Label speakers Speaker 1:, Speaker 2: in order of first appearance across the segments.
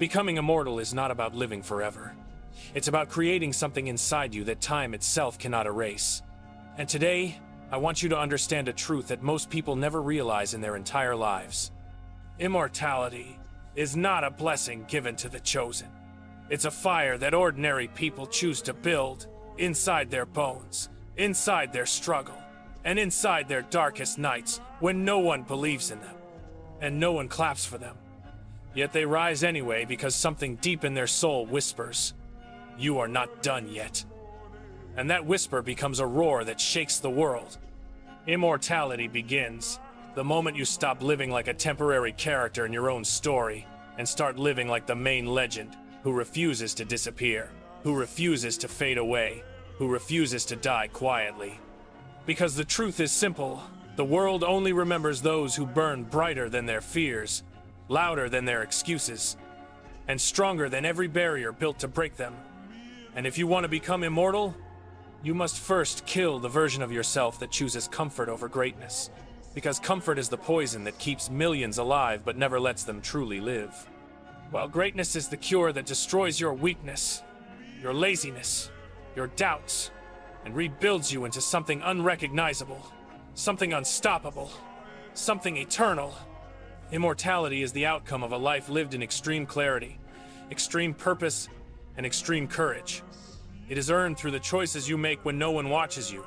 Speaker 1: Becoming immortal is not about living forever. It's about creating something inside you that time itself cannot erase. And today, I want you to understand a truth that most people never realize in their entire lives. Immortality is not a blessing given to the chosen. It's a fire that ordinary people choose to build inside their bones, inside their struggle, and inside their darkest nights when no one believes in them, and no one claps for them. Yet they rise anyway because something deep in their soul whispers, "You are not done yet." And that whisper becomes a roar that shakes the world. Immortality begins the moment you stop living like a temporary character in your own story and start living like the main legend who refuses to disappear, who refuses to fade away, who refuses to die quietly. Because the truth is simple, the world only remembers those who burn brighter than their fears, louder than their excuses, and stronger than every barrier built to break them. And if you want to become immortal, you must first kill the version of yourself that chooses comfort over greatness. Because comfort is the poison that keeps millions alive but never lets them truly live. While greatness is the cure that destroys your weakness, your laziness, your doubts, and rebuilds you into something unrecognizable, something unstoppable, something eternal. Immortality is the outcome of a life lived in extreme clarity, extreme purpose, and extreme courage. It is earned through the choices you make when no one watches you,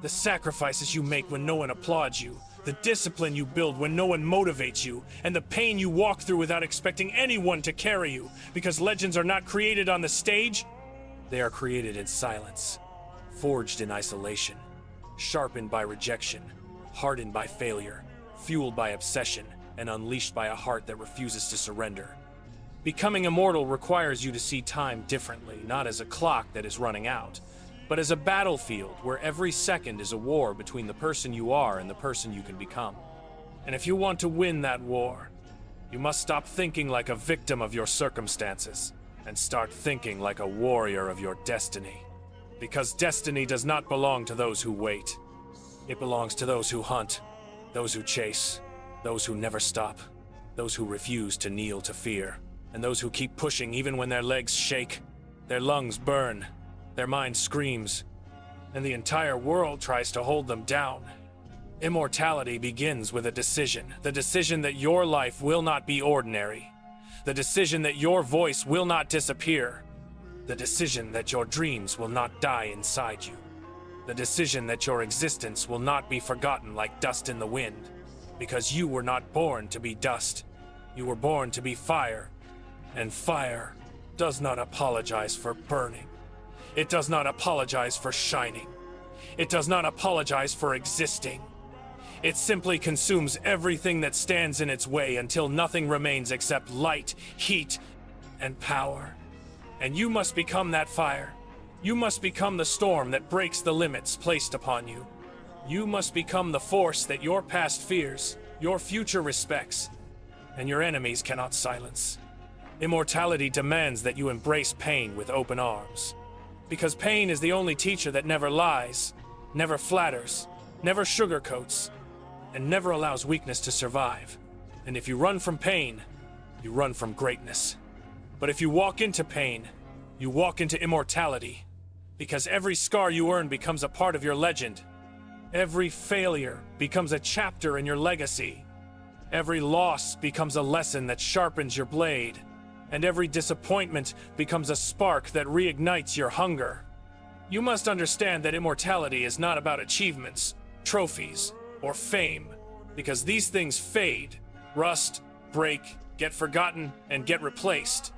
Speaker 1: the sacrifices you make when no one applauds you, the discipline you build when no one motivates you, and the pain you walk through without expecting anyone to carry you. Because legends are not created on the stage, they are created in silence, forged in isolation, sharpened by rejection, hardened by failure, fueled by obsession, and unleashed by a heart that refuses to surrender. Becoming immortal requires you to see time differently, not as a clock that is running out, but as a battlefield where every second is a war between the person you are and the person you can become. And if you want to win that war, you must stop thinking like a victim of your circumstances and start thinking like a warrior of your destiny. Because destiny does not belong to those who wait. It belongs to those who hunt, those who chase, those who never stop, those who refuse to kneel to fear, and those who keep pushing even when their legs shake, their lungs burn, their mind screams, and the entire world tries to hold them down. Immortality begins with a decision, the decision that your life will not be ordinary, the decision that your voice will not disappear, the decision that your dreams will not die inside you, the decision that your existence will not be forgotten like dust in the wind, because you were not born to be dust, you were born to be fire, and fire does not apologize for burning. It does not apologize for shining. It does not apologize for existing. It simply consumes everything that stands in its way until nothing remains except light, heat, and power. And you must become that fire. You must become the storm that breaks the limits placed upon you. You must become the force that your past fears, your future respects, and your enemies cannot silence. Immortality demands that you embrace pain with open arms. Because pain is the only teacher that never lies, never flatters, never sugarcoats, and never allows weakness to survive. And if you run from pain, you run from greatness. But if you walk into pain, you walk into immortality. Because every scar you earn becomes a part of your legend. Every failure becomes a chapter in your legacy. Every loss becomes a lesson that sharpens your blade. And every disappointment becomes a spark that reignites your hunger. You must understand that immortality is not about achievements, trophies, or fame, because these things fade, rust, break, get forgotten, and get replaced.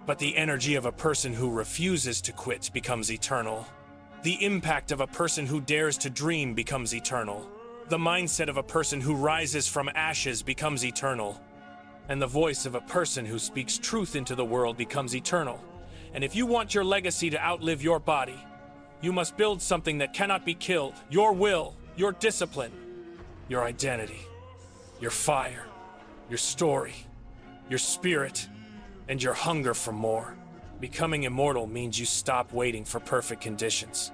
Speaker 1: But the energy of a person who refuses to quit becomes eternal. The impact of a person who dares to dream becomes eternal. The mindset of a person who rises from ashes becomes eternal. And the voice of a person who speaks truth into the world becomes eternal. And if you want your legacy to outlive your body, you must build something that cannot be killed. Your will, your discipline, your identity, your fire, your story, your spirit, and your hunger for more. Becoming immortal means you stop waiting for perfect conditions.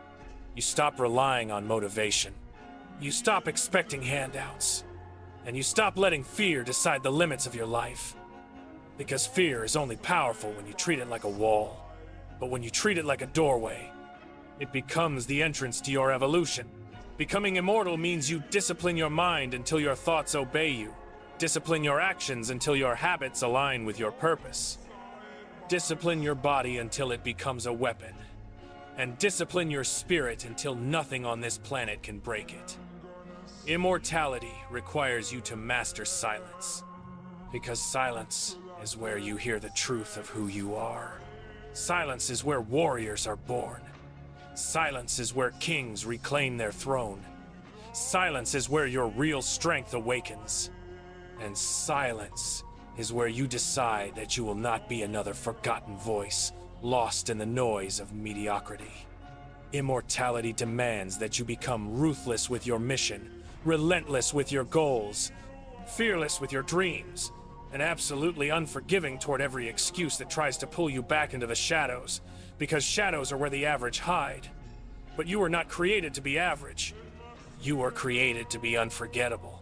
Speaker 1: You stop relying on motivation. You stop expecting handouts. And you stop letting fear decide the limits of your life. Because fear is only powerful when you treat it like a wall. But when you treat it like a doorway, it becomes the entrance to your evolution. Becoming immortal means you discipline your mind until your thoughts obey you. Discipline your actions until your habits align with your purpose. Discipline your body until it becomes a weapon. And discipline your spirit until nothing on this planet can break it. Immortality requires you to master silence. Because silence is where you hear the truth of who you are. Silence is where warriors are born. Silence is where kings reclaim their throne. Silence is where your real strength awakens. And silence is where you decide that you will not be another forgotten voice, lost in the noise of mediocrity. Immortality demands that you become ruthless with your mission, relentless with your goals, fearless with your dreams, and absolutely unforgiving toward every excuse that tries to pull you back into the shadows, because shadows are where the average hide. But you were not created to be average. You were created to be unforgettable.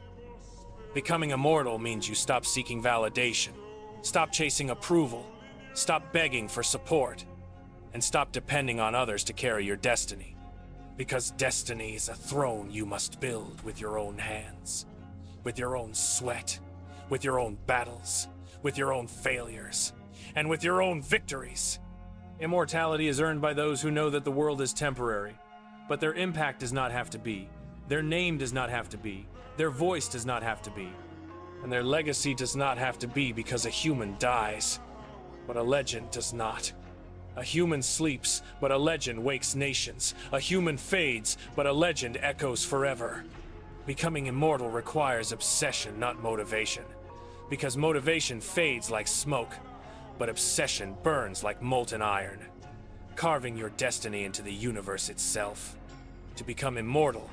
Speaker 1: Becoming immortal means you stop seeking validation, stop chasing approval, stop begging for support, and stop depending on others to carry your destiny. Because destiny is a throne you must build with your own hands, with your own sweat, with your own battles, with your own failures, and with your own victories. Immortality is earned by those who know that the world is temporary, but their impact does not have to be, their name does not have to be, their voice does not have to be, and their legacy does not have to be because a human dies, but a legend does not. A human sleeps, but a legend wakes nations. A human fades, but a legend echoes forever. Becoming immortal requires obsession, not motivation. Because motivation fades like smoke, but obsession burns like molten iron, carving your destiny into the universe itself. To become immortal,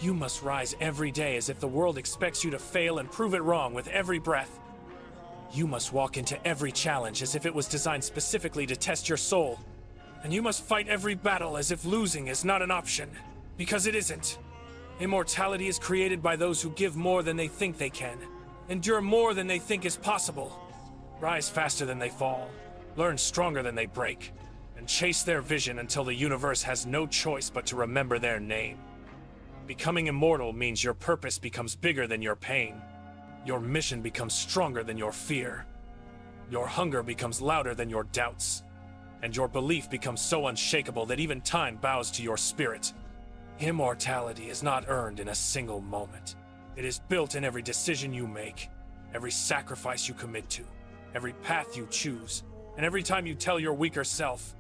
Speaker 1: you must rise every day as if the world expects you to fail and prove it wrong with every breath. You must walk into every challenge as if it was designed specifically to test your soul. And you must fight every battle as if losing is not an option, because it isn't. Immortality is created by those who give more than they think they can, endure more than they think is possible, rise faster than they fall, learn stronger than they break, and chase their vision until the universe has no choice but to remember their name. Becoming immortal means your purpose becomes bigger than your pain. Your mission becomes stronger than your fear. Your hunger becomes louder than your doubts. And your belief becomes so unshakable that even time bows to your spirit. Immortality is not earned in a single moment. It is built in every decision you make, every sacrifice you commit to, every path you choose, and every time you tell your weaker self,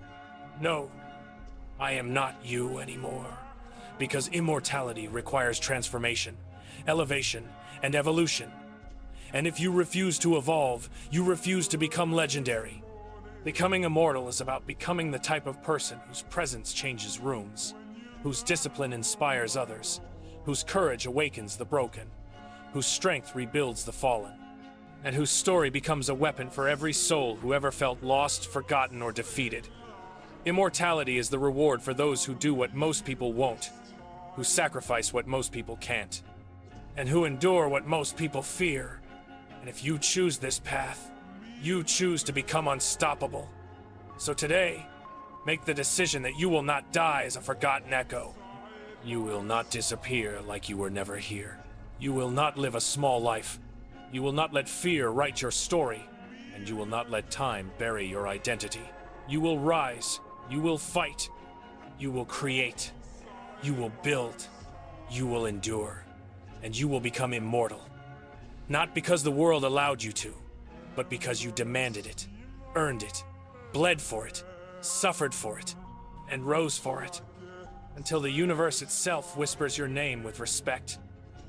Speaker 1: "No, I am not you anymore." Because immortality requires transformation, elevation, and evolution. And if you refuse to evolve, you refuse to become legendary. Becoming immortal is about becoming the type of person whose presence changes rooms, whose discipline inspires others, whose courage awakens the broken, whose strength rebuilds the fallen, and whose story becomes a weapon for every soul who ever felt lost, forgotten, or defeated. Immortality is the reward for those who do what most people won't, who sacrifice what most people can't, and who endure what most people fear. And if you choose this path, you choose to become unstoppable. So today, make the decision that you will not die as a forgotten echo. You will not disappear like you were never here. You will not live a small life. You will not let fear write your story, and you will not let time bury your identity. You will rise, you will fight, you will create, you will build, you will endure, and you will become immortal. Not because the world allowed you to, but because you demanded it, earned it, bled for it, suffered for it, and rose for it, until the universe itself whispers your name with respect.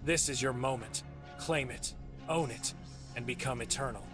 Speaker 1: This is your moment. Claim it, own it, and become eternal.